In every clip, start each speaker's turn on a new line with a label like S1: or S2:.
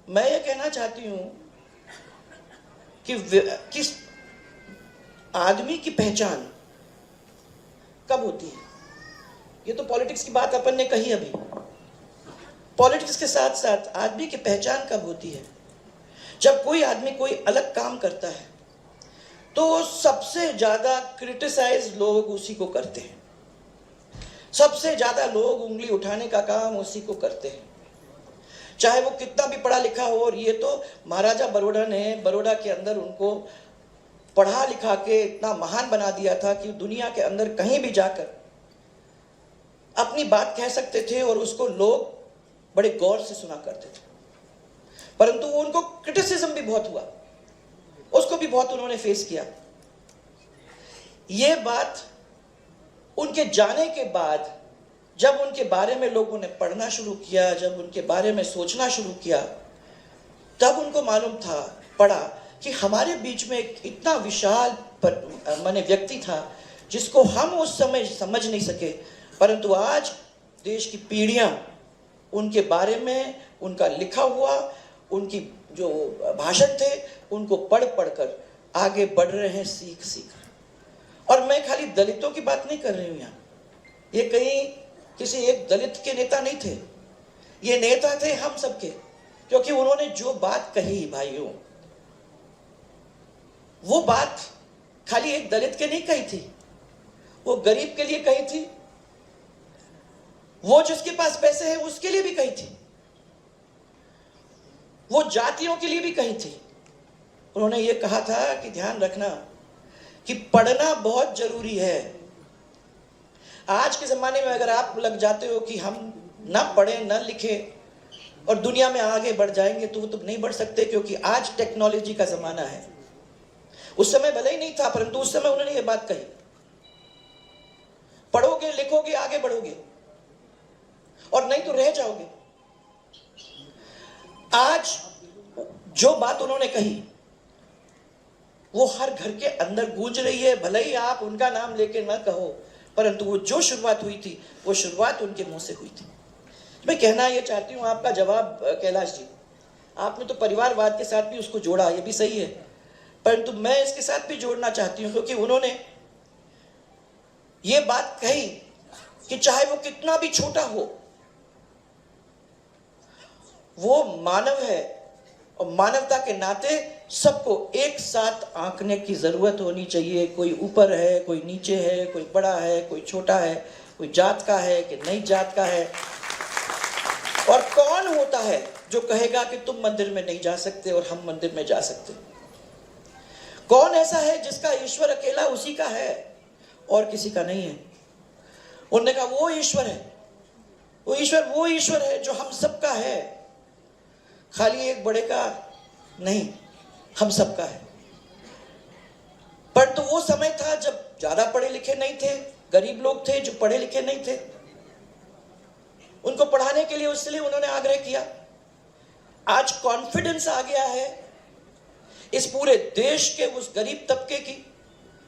S1: मैं ये कहना चाहती हूं कि किस आदमी की पहचान कब होती है। ये तो पॉलिटिक्स की बात अपन ने कही अभी। पॉलिटिक्स के साथ साथ आदमी की पहचान कब होती है? जब कोई आदमी कोई अलग काम करता है तो सबसे ज्यादा क्रिटिसाइज लोग उसी को करते हैं, सबसे ज्यादा लोग उंगली उठाने का काम उसी को करते हैं, चाहे वो कितना भी पढ़ा लिखा हो। और ये तो महाराजा बरोड़ा ने बरोड़ा के अंदर उनको पढ़ा लिखा के इतना महान बना दिया था कि दुनिया के अंदर कहीं भी जाकर अपनी बात कह सकते थे और उसको लोग बड़े गौर से सुना करते थे। परंतु उनको क्रिटिसिज्म भी बहुत हुआ, उसको भी बहुत उन्होंने फेस किया। ये बात उनके जाने के बाद जब उनके बारे में लोगों ने पढ़ना शुरू किया, जब उनके बारे में सोचना शुरू किया, तब उनको मालूम पड़ा कि हमारे बीच में एक इतना विशाल माने व्यक्ति था जिसको हम उस समय समझ नहीं सके, परंतु आज देश की पीढ़ियां उनके बारे में, उनका लिखा हुआ, उनकी जो भाषण थे उनको पढ़ कर आगे बढ़ रहे हैं, सीख सीख। और मैं खाली दलितों की बात नहीं कर रही हूं यहाँ, ये कहीं किसी एक दलित के नेता नहीं थे, ये नेता थे हम सबके, क्योंकि उन्होंने जो बात कही भाइयों, वो बात खाली एक दलित के नहीं कही थी, वो गरीब के लिए कही थी, वो जिसके पास पैसे हैं उसके लिए भी कही थी, वो जातियों के लिए भी कही थी। उन्होंने ये कहा था कि ध्यान रखना कि पढ़ना बहुत जरूरी है। आज के ज़माने में अगर आप लग जाते हो कि हम ना पढ़ें ना लिखें और दुनिया में आगे बढ़ जाएंगे, तो वो तो नहीं बढ़ सकते, क्योंकि आज टेक्नोलॉजी का ज़माना है। उस समय भले ही नहीं था, परंतु उस समय उन्होंने ये बात कही, पढ़ोगे लिखोगे आगे बढ़ोगे, और नहीं तो रह जाओगे। आज जो बात उन्होंने कही वो हर घर के अंदर गूंज रही है, भले ही आप उनका नाम लेके ना कहो, परंतु वो जो शुरुआत हुई थी वो शुरुआत उनके मुंह से हुई थी। मैं कहना ये चाहती हूँ, आपका जवाब कैलाश जी, आपने तो परिवारवाद के साथ भी उसको जोड़ा, ये भी सही है, परंतु मैं इसके साथ भी जोड़ना चाहती हूँ, क्योंकि उन्होंने ये बात कही कि चाहे वो कितना भी छोटा हो, वो मानव है और मानवता के नाते सबको एक साथ आंकने की जरूरत होनी चाहिए। कोई ऊपर है, कोई नीचे है, कोई बड़ा है, कोई छोटा है, कोई जात का है कि नहीं जात का है। और कौन होता है जो कहेगा कि तुम मंदिर में नहीं जा सकते और हम मंदिर में जा सकते? कौन ऐसा है जिसका ईश्वर अकेला उसी का है और किसी का नहीं है? उन्होंने कहा वो ईश्वर है, वो ईश्वर है जो हम सबका है, खाली एक बड़े का नहीं, हम सबका है। पर तो वो समय था जब ज्यादा पढ़े लिखे नहीं थे, गरीब लोग थे जो पढ़े लिखे नहीं थे, उनको पढ़ाने के लिए इसलिए उन्होंने आग्रह किया। आज कॉन्फिडेंस आ गया है इस पूरे देश के उस गरीब तबके की,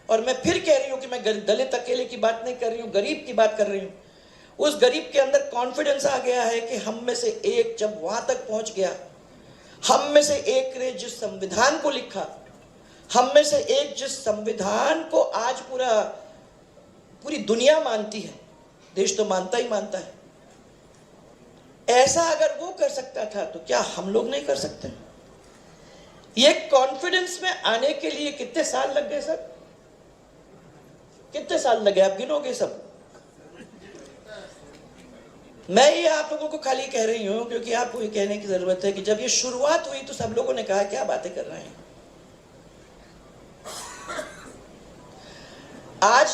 S1: और मैं फिर कह रही हूं कि मैं दलित अकेले की बात नहीं कर रही हूं, गरीब की बात कर रही हूं। उस गरीब के अंदर कॉन्फिडेंस आ गया है कि हम में से एक जब वहां तक पहुंच गया, हम में से एक ने जिस संविधान को लिखा, हम में से एक जिस संविधान को आज पूरी दुनिया मानती है, देश तो मानता ही मानता है, ऐसा अगर वो कर सकता था तो क्या हम लोग नहीं कर सकते? ये कॉन्फिडेंस में आने के लिए कितने साल लग गए सर? कितने साल लगे, आप गिनोगे सब? मैं ये आप लोगों को खाली कह रही हूं क्योंकि आपको ये कहने की जरूरत है कि जब ये शुरुआत हुई तो सब लोगों ने कहा क्या बातें कर रहे हैं। आज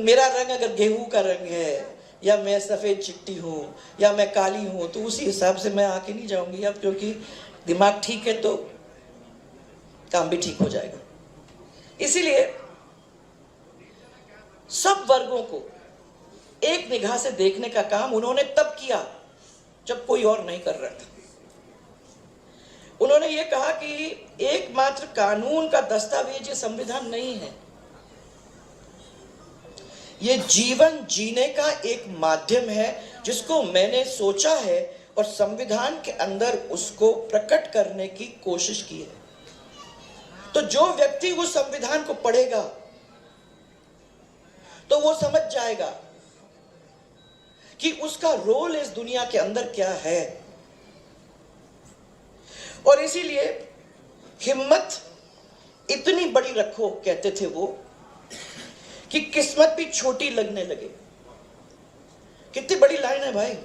S1: मेरा रंग अगर गेहूं का रंग है, या मैं सफेद चिट्टी हूं, या मैं काली हूं, तो उसी हिसाब से मैं आके नहीं जाऊंगी अब, क्योंकि दिमाग ठीक है तो काम भी ठीक हो जाएगा। इसीलिए सब वर्गों को एक निगाह से देखने का काम उन्होंने तब किया जब कोई और नहीं कर रहा था। उन्होंने ये कहा कि एकमात्र कानून का दस्तावेज ये संविधान नहीं है, ये जीवन जीने का एक माध्यम है जिसको मैंने सोचा है और संविधान के अंदर उसको प्रकट करने की कोशिश की है। तो जो व्यक्ति उस संविधान को पढ़ेगा तो वो समझ जाएगा कि उसका रोल इस दुनिया के अंदर क्या है। और इसीलिए हिम्मत इतनी बड़ी रखो, कहते थे वो, कि किस्मत भी छोटी लगने लगे। कितनी बड़ी लाइन है भाई।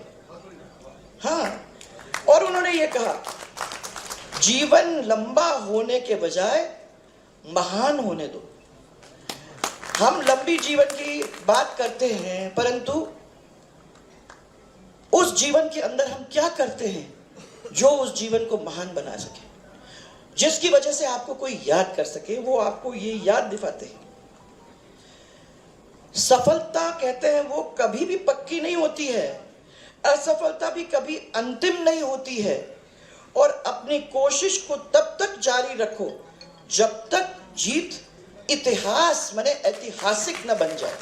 S1: हाँ, और उन्होंने ये कहा, जीवन लंबा होने के बजाय महान होने दो। हम लंबी जीवन की बात करते हैं, परंतु उस जीवन के अंदर हम क्या करते हैं जो उस जीवन को महान बना सके, जिसकी वजह से आपको कोई याद कर सके, वो आपको ये याद दिलाते हैं। सफलता, कहते हैं, वो कभी भी पक्की नहीं होती है, असफलता भी कभी अंतिम नहीं होती है। और अपनी कोशिश को तब तक जारी रखो जब तक जीत इतिहास माने ऐतिहासिक न बन जाए।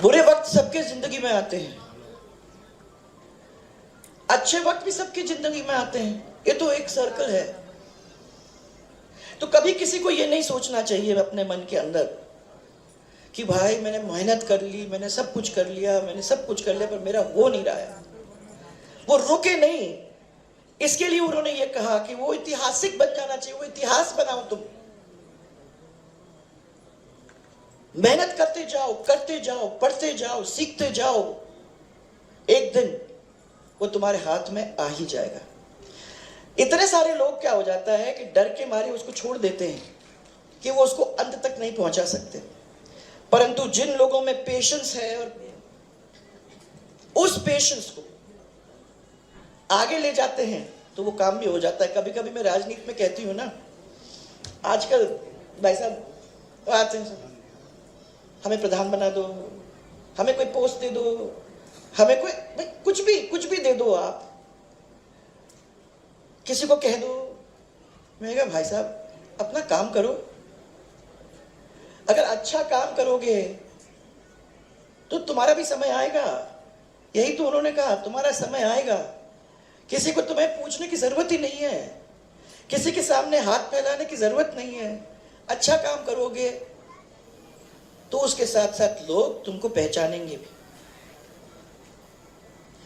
S1: बुरे वक्त सबके जिंदगी में आते हैं, अच्छे वक्त भी सबकी जिंदगी में आते हैं। ये तो एक सर्कल है। तो कभी किसी को ये नहीं सोचना चाहिए अपने मन के अंदर कि भाई मैंने मेहनत कर ली, मैंने सब कुछ कर लिया, पर मेरा हो नहीं रहा है। वो रुके नहीं। इसके लिए उन्होंने ये कहा कि वो ऐतिहासिक बन जाना चाहिए। वो इतिहास बनाओ, तुम मेहनत करते जाओ, पढ़ते जाओ, सीखते जाओ, एक दिन वो तुम्हारे हाथ में आ ही जाएगा। इतने सारे लोग क्या हो जाता है कि डर के मारे उसको छोड़ देते हैं कि वो उसको अंत तक नहीं पहुंचा सकते। परंतु जिन लोगों में पेशेंस है और उस पेशेंस को आगे ले जाते हैं तो वो काम भी हो जाता है। कभी कभी मैं राजनीति में कहती हूँ ना, आजकल भाई साहब आते हैं, हमें प्रधान बना दो, हमें कोई पोस्ट दे दो, हमें कोई कुछ भी दे दो, आप किसी को कह दो। मैं कहा भाई साहब अपना काम करो। अगर अच्छा काम करोगे तो तुम्हारा भी समय आएगा। यही तो उन्होंने कहा, तुम्हारा समय आएगा। किसी को तुम्हें पूछने की जरूरत ही नहीं है, किसी के सामने हाथ फैलाने की जरूरत नहीं है। अच्छा काम करोगे तो उसके साथ साथ लोग तुमको पहचानेंगे भी।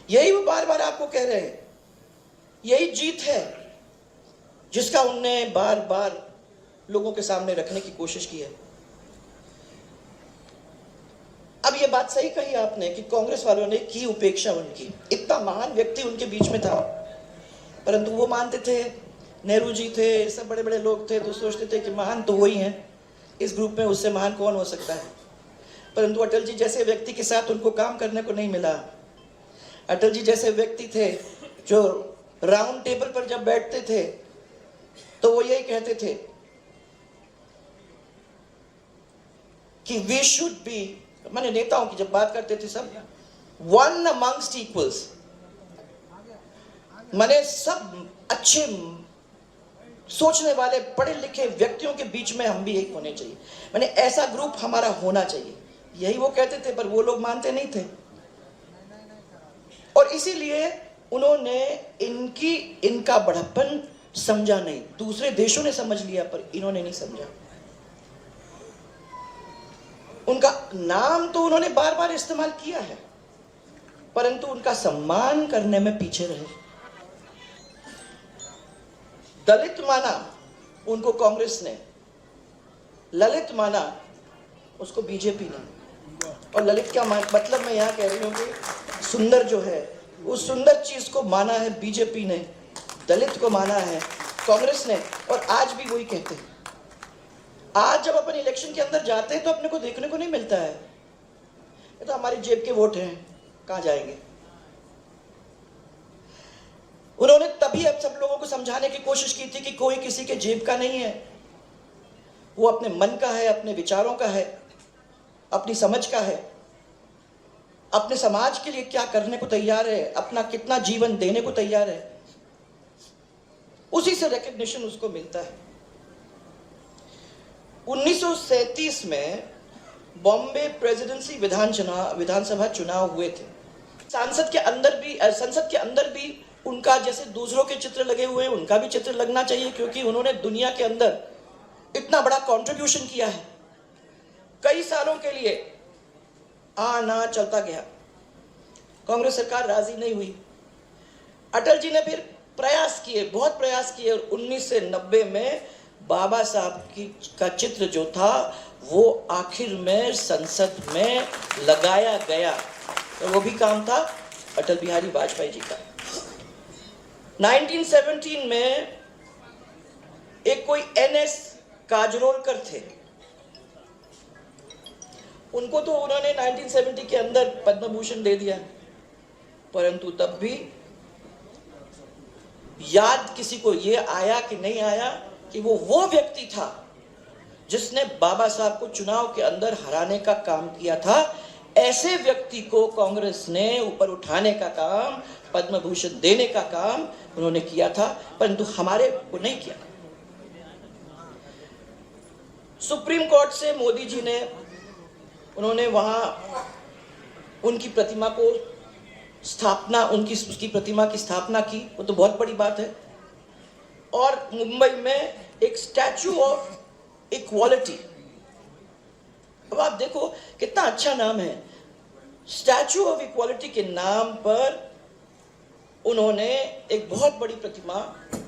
S1: यही वो बार बार आपको कह रहे हैं। यही जीत है जिसका उनने बार बार लोगों के सामने रखने की कोशिश की है। अब ये बात सही कही आपने कि कांग्रेस वालों ने की उपेक्षा उनकी। इतना महान व्यक्ति उनके बीच में था, परंतु वो मानते थे, नेहरू जी थे, सब बड़े बड़े लोग थे, तो सोचते थे कि महान तो वही हैं, इस ग्रुप में उससे महान कौन हो सकता है। परंतु अटल जी जैसे व्यक्ति के साथ उनको काम करने को नहीं मिला। अटल जी जैसे व्यक्ति थे जो राउंड टेबल पर जब बैठते थे तो वो यही कहते थे कि वी शुड बी, माने नेताओं की जब बात करते थे सब, वन अमंगस्ट इक्वल्स, माने सब अच्छे सोचने वाले पढ़े लिखे व्यक्तियों के बीच में हम भी एक होने चाहिए, माने ऐसा ग्रुप हमारा होना चाहिए। यही वो कहते थे, पर वो लोग मानते नहीं थे। और इसीलिए उन्होंने इनका बड़प्पन समझा नहीं। दूसरे देशों ने समझ लिया पर इन्होंने नहीं समझा। उनका नाम तो उन्होंने बार बार इस्तेमाल किया है, परंतु उनका सम्मान करने में पीछे रहे। दलित माना उनको कांग्रेस ने, ललित माना उसको बीजेपी ने। और ललित क्या मतलब मैं यहां कह रही हूं कि सुंदर जो है, उस सुंदर चीज को माना है बीजेपी ने, दलित को माना है कांग्रेस ने, और आज भी वही कहते हैं। आज जब अपन इलेक्शन के अंदर जाते हैं तो अपने को देखने को नहीं मिलता है, ये तो हमारी जेब के वोट हैं, कहां जाएंगे। उन्होंने तभी अब सब लोगों को समझाने की कोशिश की थी कि कोई किसी के जेब का नहीं है, वो अपने मन का है, अपने विचारों का है, अपनी समझ का है, अपने समाज के लिए क्या करने को तैयार है, अपना कितना जीवन देने को तैयार है, उसी से रिकग्निशन उसको मिलता है। 1937 में बॉम्बे प्रेसिडेंसी विधानसभा चुनाव हुए थे। संसद के अंदर भी उनका जैसे दूसरों के चित्र लगे हुए हैं, उनका भी चित्र लगना चाहिए, क्योंकि उन्होंने दुनिया के अंदर इतना बड़ा कंट्रीब्यूशन किया है। कई सालों के लिए आना चलता गया, कांग्रेस सरकार राजी नहीं हुई। अटल जी ने फिर प्रयास किए, बहुत प्रयास किए, और 1990 में बाबा साहब का चित्र जो था वो आखिर में संसद में लगाया गया, तो वो भी काम था अटल बिहारी वाजपेयी जी का। 1917 में एक कोई NS काजरोलकर थे, उनको तो उन्होंने 1970 के अंदर पद्म भूषण दे दिया, परंतु तब भी याद किसी को ये आया कि नहीं आया कि वो व्यक्ति था जिसने बाबा साहब को चुनाव के अंदर हराने का काम किया था। ऐसे व्यक्ति को कांग्रेस ने ऊपर उठाने का काम, पद्म भूषण देने का काम उन्होंने किया था, परंतु हमारे को नहीं किया। सुप्रीम कोर्ट से मोदी जी ने उन्होंने वहां उनकी प्रतिमा को स्थापना, उसकी प्रतिमा की स्थापना की, वो तो बहुत बड़ी बात है। और मुंबई में एक स्टैचू ऑफ इक्वालिटी, अब आप देखो कितना अच्छा नाम है, स्टैचू ऑफ इक्वालिटी के नाम पर उन्होंने एक बहुत बड़ी प्रतिमा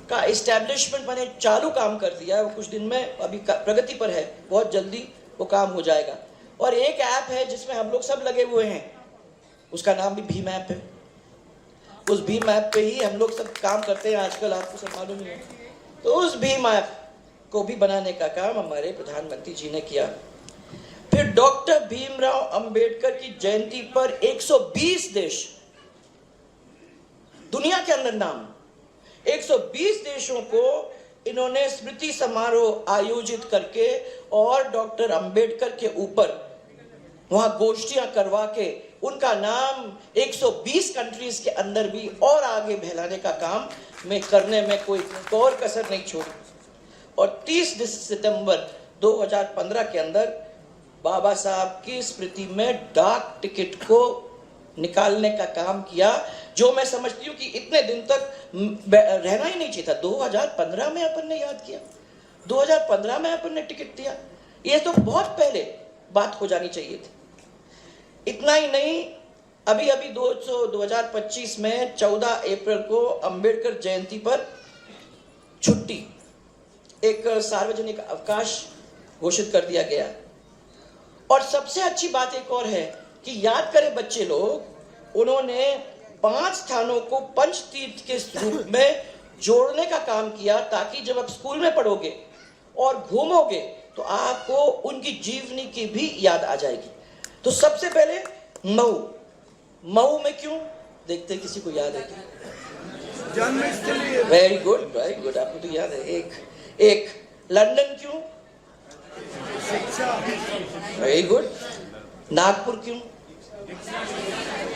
S1: का एस्टैब्लिशमेंट मैंने चालू काम कर दिया है, वो कुछ दिन में अभी प्रगति पर है, बहुत जल्दी वो काम हो जाएगा। और एक ऐप है जिसमें हम लोग सब लगे हुए हैं, उसका नाम भी भीम ऐप है। उस भीम ऐप पे ही हम लोग सब काम करते हैं आजकल, आपको सब मालूम ही है। तो उस भीम ऐप को भी बनाने का काम हमारे प्रधानमंत्री जी ने किया। फिर डॉक्टर भीमराव अंबेडकर की जयंती पर 120 देश, दुनिया के अंदर नाम 120 देशों को इन्होंने स्मृति समारोह आयोजित करके और डॉक्टर अंबेडकर के ऊपर वहां गोष्ठियां करवा के उनका नाम 120 कंट्रीज के अंदर भी और आगे फैलाने का काम में करने में कोई और कसर नहीं छोड़ी। और 30 सितंबर 2015 के अंदर बाबा साहब की स्मृति में डाक टिकट को निकालने का काम किया, जो मैं समझती हूँ कि इतने दिन तक रहना ही नहीं चाहिए था। 2015 में अपन ने याद किया, 2015 में अपन ने टिकट दिया, ये तो बहुत पहले बात हो जानी चाहिए थी। इतना ही नहीं, अभी 2025 में 14 अप्रैल को अंबेडकर जयंती पर छुट्टी, एक सार्वजनिक अवकाश घोषित कर दिया गया। और सबसे अच्छी बात एक और है कि याद करें बच्चे लोग, उन्होंने 5 स्थानों को पंचतीर्थ के रूप में जोड़ने का काम किया, ताकि जब आप स्कूल में पढ़ोगे और घूमोगे तो आपको उनकी जीवनी की भी याद आ जाएगी। तो सबसे पहले मऊ में क्यों, देखते किसी को याद है क्या? वेरी गुड, आपको तो याद है। एक लंदन क्यों? Very good. नागपुर क्यों?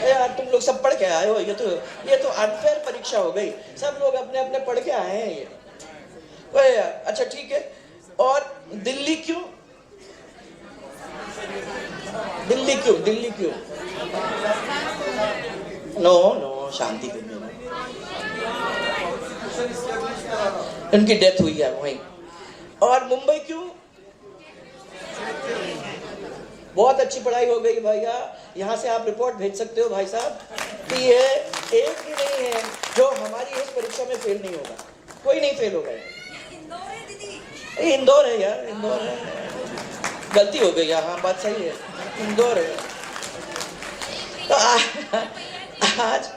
S1: यार तुम लोग सब पढ़ के आए हो, ये तो अनफेयर परीक्षा हो गई, सब लोग अपने अपने पढ़ के आए हैं ये। अच्छा ठीक है। और दिल्ली क्यों? दिल्ली क्यों? नो शांति के लिए उनकी डेथ हुई है वहीं। और मुंबई क्यों? बहुत अच्छी पढ़ाई हो गई भैया, यहाँ से आप रिपोर्ट भेज सकते हो भाई साहब कि ये एक भी नहीं है जो हमारी इस परीक्षा में फेल नहीं होगा, कोई नहीं फेल होगा। इंदौर है यार, इंदौर है, गलती हो गई, हाँ बात सही है, इंदौर है। तो आज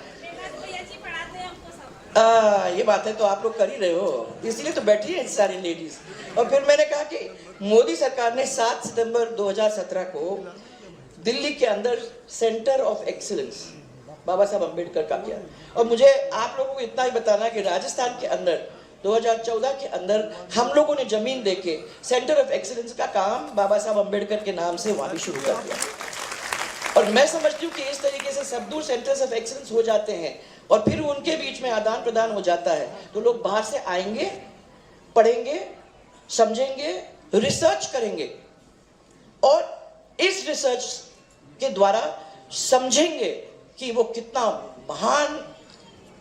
S1: ये बातें तो आप लोग कर ही रहे हो, इसलिए तो बैठी है सारी लेडीज। और फिर मैंने कहा कि मोदी सरकार ने 7 सितंबर 2017 को दिल्ली के अंदर सेंटर ऑफ एक्सीलेंस बाबा साहब अम्बेडकर का किया। और मुझे आप लोगों को इतना ही बताना है कि राजस्थान के अंदर 2014 के अंदर हम लोगों ने जमीन देके सेंटर ऑफ एक्सीलेंस का काम बाबा साहब अम्बेडकर के नाम से वहां भी शुरू कर दिया। और मैं समझती हूँ कि इस तरीके से सब दूर सेंटर्स ऑफ एक्सीलेंस हो जाते हैं और फिर उनके बीच में आदान प्रदान हो जाता है, तो लोग बाहर से आएंगे, पढ़ेंगे, समझेंगे, रिसर्च करेंगे और इस रिसर्च के द्वारा समझेंगे कि वो कितना महान,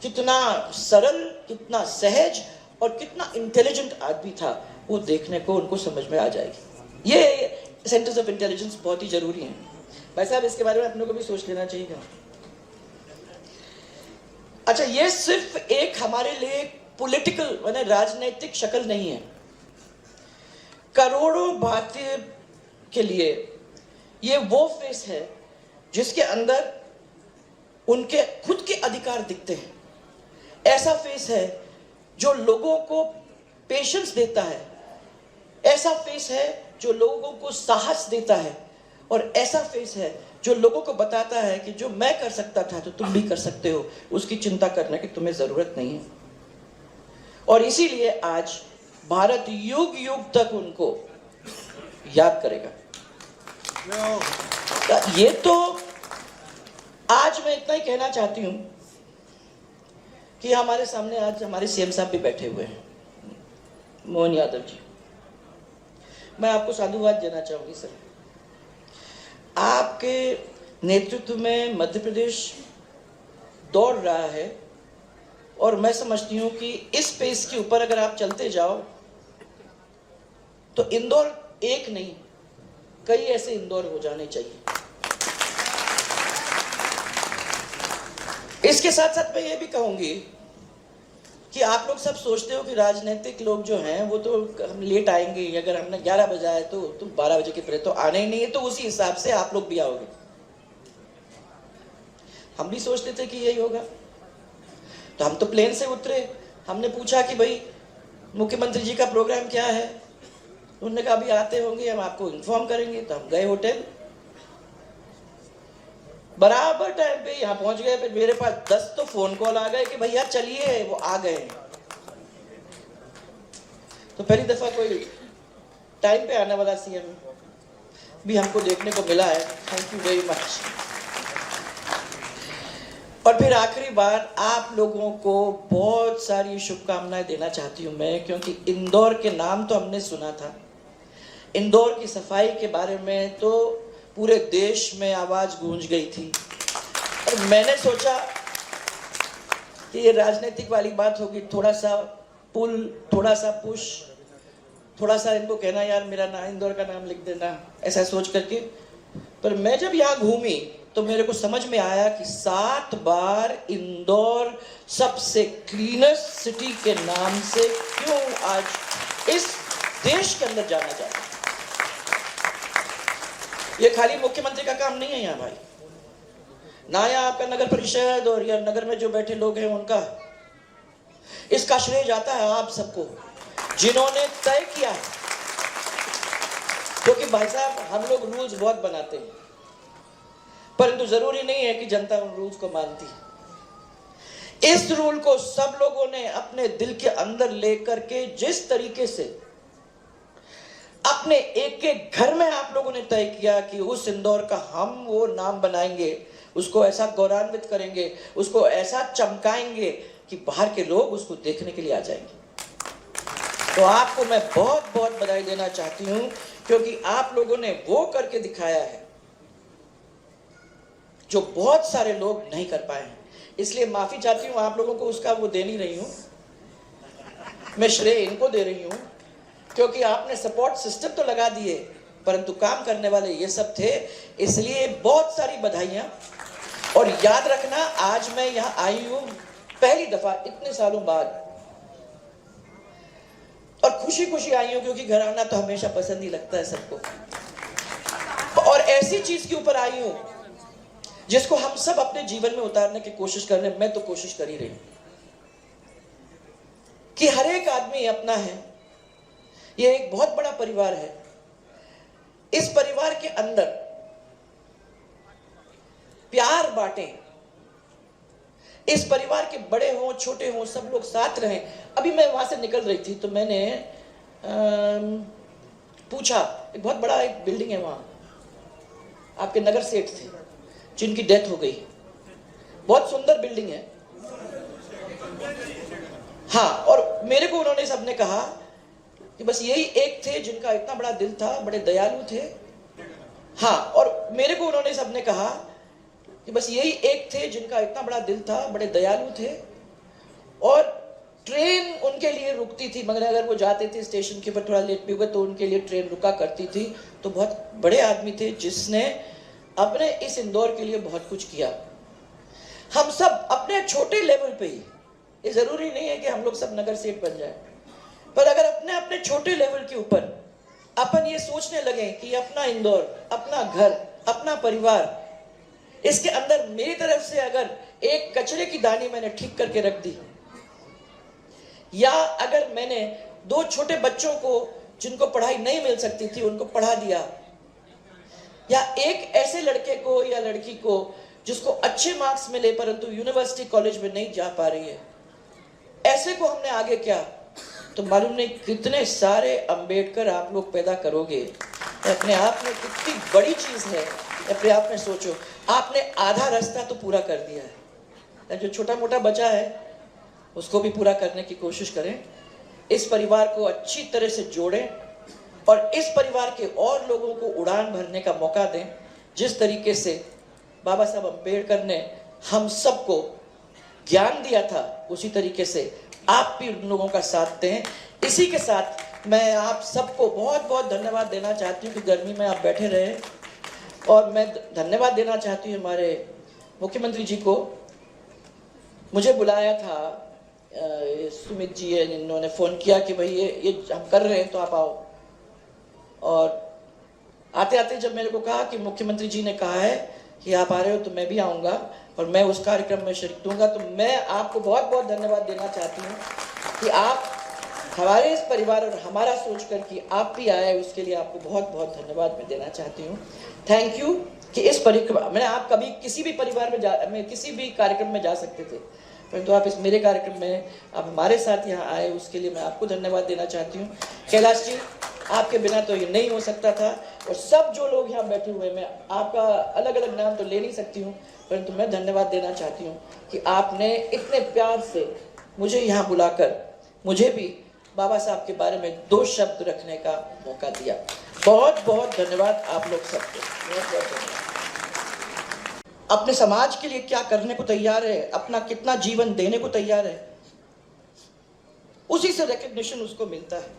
S1: कितना सरल, कितना सहज और कितना इंटेलिजेंट आदमी था, वो देखने को उनको समझ में आ जाएगी। ये सेंटर्स ऑफ इंटेलिजेंस बहुत ही जरूरी हैं भाई साहब, इसके बारे में अपने को भी सोच लेना चाहिए। अच्छा, ये सिर्फ एक हमारे लिए पॉलिटिकल माने राजनीतिक शक्ल नहीं है, करोड़ों भारतीय के लिए ये वो फेस है जिसके अंदर उनके खुद के अधिकार दिखते हैं। ऐसा फेस है जो लोगों को पेशेंस देता है, ऐसा फेस है जो लोगों को साहस देता है, और ऐसा फेस है जो लोगों को बताता है कि जो मैं कर सकता था तो तुम भी कर सकते हो, उसकी चिंता करने की तुम्हें जरूरत नहीं है। और इसीलिए आज भारत युग युग तक उनको याद करेगा। ये तो आज मैं इतना ही कहना चाहती हूं कि हमारे सामने आज हमारे सीएम साहब भी बैठे हुए हैं, मोहन यादव जी। मैं आपको साधुवाद देना चाहूंगी सर, आपके नेतृत्व में मध्य प्रदेश दौड़ रहा है, और मैं समझती हूं कि इस पेस के ऊपर अगर आप चलते जाओ तो इंदौर एक नहीं कई ऐसे इंदौर हो जाने चाहिए। इसके साथ साथ मैं ये भी कहूंगी कि आप लोग सब सोचते हो कि राजनीतिक लोग जो हैं वो तो हम लेट आएंगे, अगर हमने 11 बजे आए तो 12 बजे के पहले तो आने ही नहीं है, तो उसी हिसाब से आप लोग भी आओगे। हम भी सोचते थे कि यही होगा, तो हम तो प्लेन से उतरे, हमने पूछा कि भाई मुख्यमंत्री जी का प्रोग्राम क्या है, उन्होंने कहा अभी आते होंगे, हम आपको इन्फॉर्म करेंगे। तो हम गए होटल, बराबर टाइम पे यहाँ पहुंच गए, फिर मेरे पास 10 तो फोन कॉल आ गए कि भैया चलिए, वो आ गए। तो पहली दफा कोई टाइम पे आने वाला सीएम भी हमको देखने को मिला है, थैंक यू वेरी मच। और फिर आखिरी बार आप लोगों को बहुत सारी शुभकामनाएं देना चाहती हूं मैं, क्योंकि इंदौर के नाम तो हमने सुना था, इंदौर की सफाई के बारे में तो पूरे देश में आवाज गूंज गई थी, और मैंने सोचा कि ये राजनीतिक वाली बात होगी, थोड़ा सा पुल, थोड़ा सा पुश, थोड़ा सा इनको कहना यार मेरा नाम, इंदौर का नाम लिख देना, ऐसा सोच करके। पर मैं जब यहाँ घूमी तो मेरे को समझ में आया कि 7 बार इंदौर सबसे क्लीनेस्ट सिटी के नाम से क्यों आज इस देश के अंदर जाना जाता है। ये खाली मुख्यमंत्री का काम नहीं है यहाँ भाई, ना यहाँ आपका नगर परिषद और या नगर में जो बैठे लोग हैं उनका, इसका श्रेय जाता है आप सबको जिन्होंने तय किया है। क्योंकि भाई साहब हम लोग रूल्स बहुत बनाते हैं, परंतु जरूरी नहीं है कि जनता उन रूल्स को मानती है। इस रूल को सब लोगों ने अपने दिल के अंदर लेकर के जिस तरीके से अपने एक एक घर में आप लोगों ने तय किया कि उस इंदौर का हम वो नाम बनाएंगे, उसको ऐसा गौरवान्वित करेंगे, उसको ऐसा चमकाएंगे कि बाहर के लोग उसको देखने के लिए आ जाएंगे। तो आपको मैं बहुत बहुत बधाई देना चाहती हूं, क्योंकि आप लोगों ने वो करके दिखाया है जो बहुत सारे लोग नहीं कर पाए हैं। इसलिए माफी चाहती हूं आप लोगों को, उसका वो दे नहीं रही हूं, मैं श्रेय इनको दे रही हूं, क्योंकि आपने सपोर्ट सिस्टम तो लगा दिए परंतु काम करने वाले ये सब थे। इसलिए बहुत सारी बधाइयां, और याद रखना आज मैं यहां आई हूं पहली दफा इतने सालों बाद, और खुशी खुशी आई हूं, क्योंकि घर आना तो हमेशा पसंद ही लगता है सबको, और ऐसी चीज के ऊपर आई हूं जिसको हम सब अपने जीवन में उतारने की कोशिश कर रहे हैं। मैं तो कोशिश कर ही रही हूं कि हर एक आदमी अपना है, ये एक बहुत बड़ा परिवार है, इस परिवार के अंदर प्यार बांटें, इस परिवार के बड़े हों छोटे हों सब लोग साथ रहें। अभी मैं वहां से निकल रही थी तो मैंने पूछा, एक बहुत बड़ा एक बिल्डिंग है वहां, आपके नगर सेठ थे जिनकी डेथ हो गई, बहुत सुंदर बिल्डिंग है। हाँ, और मेरे को उन्होंने सबने कहा कि बस यही एक थे जिनका इतना बड़ा दिल था, बड़े दयालु थे। हाँ, और मेरे को उन्होंने सबने कहा कि बस यही एक थे जिनका इतना बड़ा दिल था, बड़े दयालु थे, और ट्रेन उनके लिए रुकती थी, मगर अगर वो जाते थे स्टेशन के ऊपर थोड़ा लेट भी हुआ तो उनके लिए ट्रेन रुका करती थी। तो बहुत बड़े आदमी थे जिसने अपने इस इंदौर के लिए बहुत कुछ किया। हम सब अपने छोटे लेवल पे ही, ये जरूरी नहीं है कि हम लोग सब नगर सेठ बन जाए, पर अगर अपने अपने छोटे लेवल के ऊपर अपन ये सोचने लगे कि अपना इंदौर, अपना घर, अपना परिवार, इसके अंदर मेरी तरफ से अगर एक कचरे की दानी मैंने ठीक करके रख दी, या अगर मैंने 2 छोटे बच्चों को जिनको पढ़ाई नहीं मिल सकती थी उनको पढ़ा दिया, या एक ऐसे लड़के को या लड़की को जिसको अच्छे मार्क्स मिले परंतु यूनिवर्सिटी कॉलेज में नहीं जा पा रही है, ऐसे को हमने आगे किया, तो मालूम नहीं कितने सारे अंबेडकर आप लोग पैदा करोगे। अपने आप में कितनी बड़ी चीज है, अपने आप में सोचो। आपने आधा रास्ता तो पूरा कर दिया है, जो छोटा मोटा बचा है उसको भी पूरा करने की कोशिश करें। इस परिवार को अच्छी तरह से जोड़ें और इस परिवार के और लोगों को उड़ान भरने का मौका दें। जिस तरीके से बाबा साहब अम्बेडकर ने हम सबको ज्ञान दिया था, उसी तरीके से आप भी उन लोगों का साथ दें। इसी के साथ मैं आप सबको बहुत बहुत धन्यवाद देना चाहती हूँ कि गर्मी में आप बैठे रहे, और मैं धन्यवाद देना चाहती हूँ हमारे मुख्यमंत्री जी को। मुझे बुलाया था सुमित जी, इन्होंने फ़ोन किया कि भाई ये हम कर रहे हैं तो आप आओ, और आते आते जब मेरे को कहा कि मुख्यमंत्री जी ने कहा है कि आप आ रहे हो तो मैं भी आऊँगा और मैं उस कार्यक्रम में शरीक दूंगा, तो मैं आपको बहुत बहुत धन्यवाद देना चाहती हूँ कि आप हमारे इस परिवार और हमारा सोच कर कि आप भी आए, उसके लिए आपको बहुत बहुत धन्यवाद मैं देना चाहती हूँ। थैंक यू कि इस परिक्रमा मैंने आप कभी किसी भी परिवार में किसी भी कार्यक्रम में जा सकते थे, परंतु आप इस मेरे कार्यक्रम में आप हमारे साथ यहाँ आए, उसके लिए मैं आपको धन्यवाद देना चाहती हूँ। कैलाश जी, आपके बिना तो ये नहीं हो सकता था, और सब जो लोग यहाँ बैठे हुए, मैं आपका अलग अलग नाम तो ले नहीं सकती हूँ, परंतु मैं धन्यवाद देना चाहती हूँ कि आपने इतने प्यार से मुझे यहाँ बुलाकर मुझे भी बाबा साहब के बारे में 2 शब्द रखने का मौका दिया। बहुत बहुत धन्यवाद आप लोग सबको, बहुत बहुत धन्यवाद। अपने समाज के लिए क्या करने को तैयार है, अपना कितना जीवन देने को तैयार है, उसी से रिकग्निशन उसको मिलता है।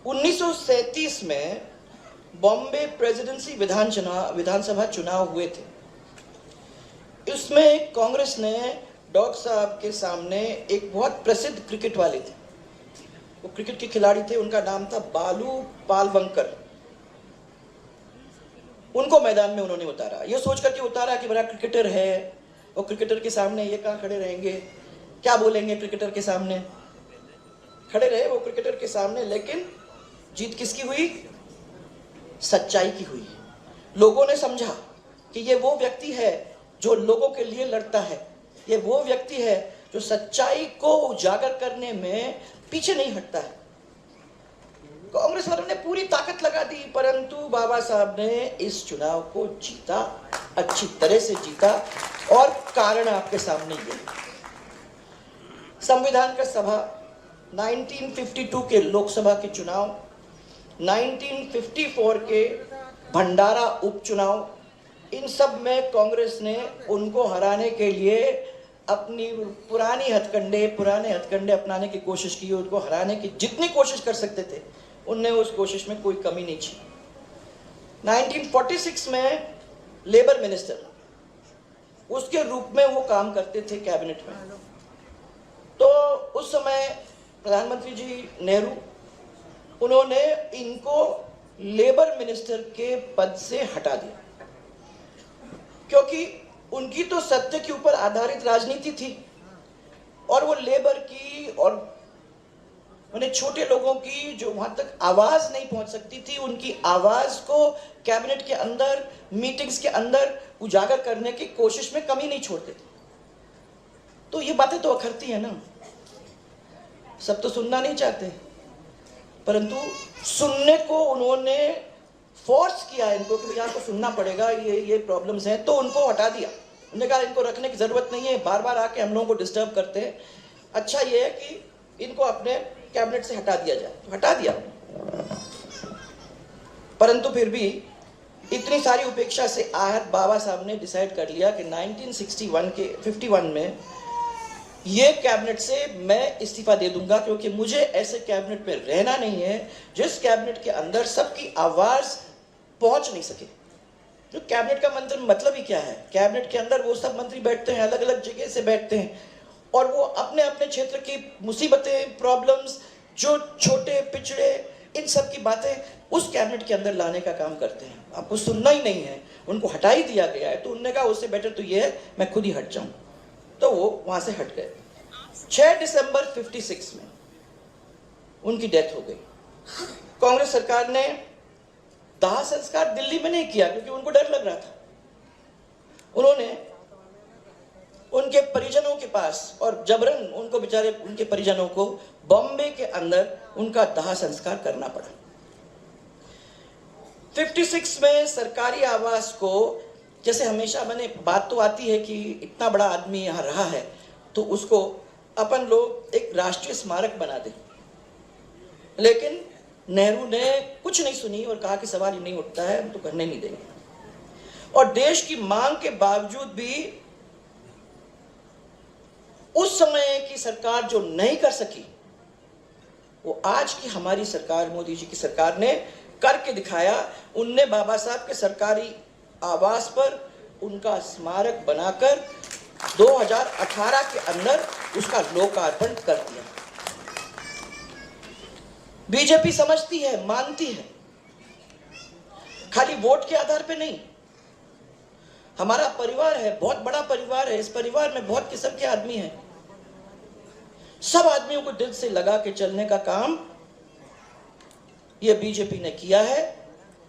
S1: 1937 में बॉम्बे प्रेसिडेंसी विधानसभा चुनाव हुए थे। इसमें कांग्रेस ने डॉग साहब के सामने एक बहुत प्रसिद्ध क्रिकेट वाले थे, वो क्रिकेट के खिलाड़ी थे, उनका नाम था बालू पालवंकर। उनको मैदान में उन्होंने उतारा, ये सोच करके उतारा कि बड़ा क्रिकेटर है, और क्रिकेटर के सामने ये कहाँ खड़े रहेंगे, क्या बोलेंगे क्रिकेटर के सामने। खड़े रहे वो क्रिकेटर के सामने, लेकिन जीत किसकी हुई? सच्चाई की हुई। लोगों ने समझा कि ये वो व्यक्ति है जो लोगों के लिए लड़ता है, ये वो व्यक्ति है जो सच्चाई को उजागर करने में पीछे नहीं हटता है। कांग्रेस वालों ने पूरी ताकत लगा दी, परंतु बाबा साहब ने इस चुनाव को जीता, अच्छी तरह से जीता, और कारण आपके सामने ये। संविधान का सभा, 1952 के लोकसभा के चुनाव, 1954 के भंडारा उपचुनाव, इन सब में कांग्रेस ने उनको हराने के लिए अपनी पुराने हथकंडे अपनाने की कोशिश की। उनको हराने की जितनी कोशिश कर सकते थे उनने उस कोशिश में कोई कमी नहीं की। 1946 में लेबर मिनिस्टर उसके रूप में वो काम करते थे कैबिनेट में, तो उस समय प्रधानमंत्री जी नेहरू, उन्होंने इनको लेबर मिनिस्टर के पद से हटा दिया, क्योंकि उनकी तो सत्य के ऊपर आधारित राजनीति थी, और वो लेबर की और उन्हें छोटे लोगों की जो वहां तक आवाज नहीं पहुंच सकती थी, उनकी आवाज को कैबिनेट के अंदर, मीटिंग्स के अंदर उजागर करने की कोशिश में कमी नहीं छोड़ते थे। तो ये बातें तो अखरती है ना, सब तो सुनना नहीं चाहते, परंतु सुनने को उन्होंने फोर्स किया इनको कि भैया आपको सुनना पड़ेगा, ये प्रॉब्लम्स हैं, तो उनको हटा दिया। उन्होंने कहा इनको रखने की जरूरत नहीं है, बार बार आके हम लोगों को डिस्टर्ब करते हैं, अच्छा ये है कि इनको अपने कैबिनेट से हटा दिया जाए। तो हटा दिया, परंतु फिर भी इतनी सारी उपेक्षा से आहत बाबा साहब ने डिसाइड कर लिया कि 1961 के 51 में ये कैबिनेट से मैं इस्तीफा दे दूंगा, क्योंकि मुझे ऐसे कैबिनेट में रहना नहीं है जिस कैबिनेट के अंदर सबकी आवाज पहुंच नहीं सके। जो कैबिनेट का मंत्र मतलब ही क्या है? कैबिनेट के अंदर वो सब मंत्री बैठते हैं, अलग अलग जगह से बैठते हैं और वो अपने अपने क्षेत्र की मुसीबतें, प्रॉब्लम्स, जो छोटे पिछड़े, इन सब की बातें उस कैबिनेट के अंदर लाने का काम करते हैं। आपको सुनना ही नहीं है, उनको हटा ही दिया गया है। तो उन्होंने कहा उससे बेटर तो ये है मैं खुद ही हट जाऊं। तो वो वहां से हट गए। 6 दिसंबर 56 में उनकी डेथ हो गई। कांग्रेस सरकार ने दाह संस्कार दिल्ली में नहीं किया क्योंकि उनको डर लग रहा था। उन्होंने उनके परिजनों के पास और जबरन उनको बेचारे उनके परिजनों को बॉम्बे के अंदर उनका दाह संस्कार करना पड़ा। 56 में सरकारी आवास को, जैसे हमेशा मैंने बात तो आती है कि इतना बड़ा आदमी यहाँ रहा है तो उसको अपन लोग एक राष्ट्रीय स्मारक बना दें, लेकिन नेहरू ने कुछ नहीं सुनी और कहा कि सवाल ही नहीं उठता है, हम तो करने नहीं देंगे। और देश की मांग के बावजूद भी उस समय की सरकार जो नहीं कर सकी वो आज की हमारी सरकार, मोदी जी की सरकार ने करके दिखाया। उनने बाबा साहब के सरकारी आवास पर उनका स्मारक बनाकर 2018 के अंदर उसका लोकार्पण कर दिया। बीजेपी समझती है, मानती है, खाली वोट के आधार पे नहीं। हमारा परिवार है, बहुत बड़ा परिवार है, इस परिवार में बहुत किस्म के आदमी हैं। सब आदमियों को दिल से लगा के चलने का काम ये बीजेपी ने किया है।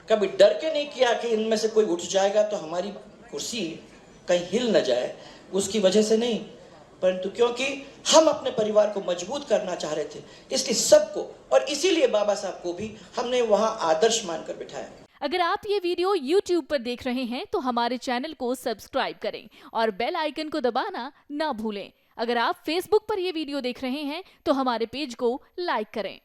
S1: कभी डर के नहीं किया कि इनमें से कोई उठ जाएगा तो हमारी कुर्सी कहीं हिल न जाए, उसकी वजह से नहीं, परंतु क्योंकि हम अपने परिवार को मजबूत करना चाह रहे थे, इसलिए सबको, और इसीलिए बाबा साहब को भी हमने वहां आदर्श मानकर बिठाया।
S2: अगर आप ये वीडियो YouTube पर देख रहे हैं तो हमारे चैनल को सब्सक्राइब करें और बेल आइकन को दबाना ना भूलें। अगर आप Facebook पर ये वीडियो देख रहे हैं तो हमारे पेज को लाइक करें।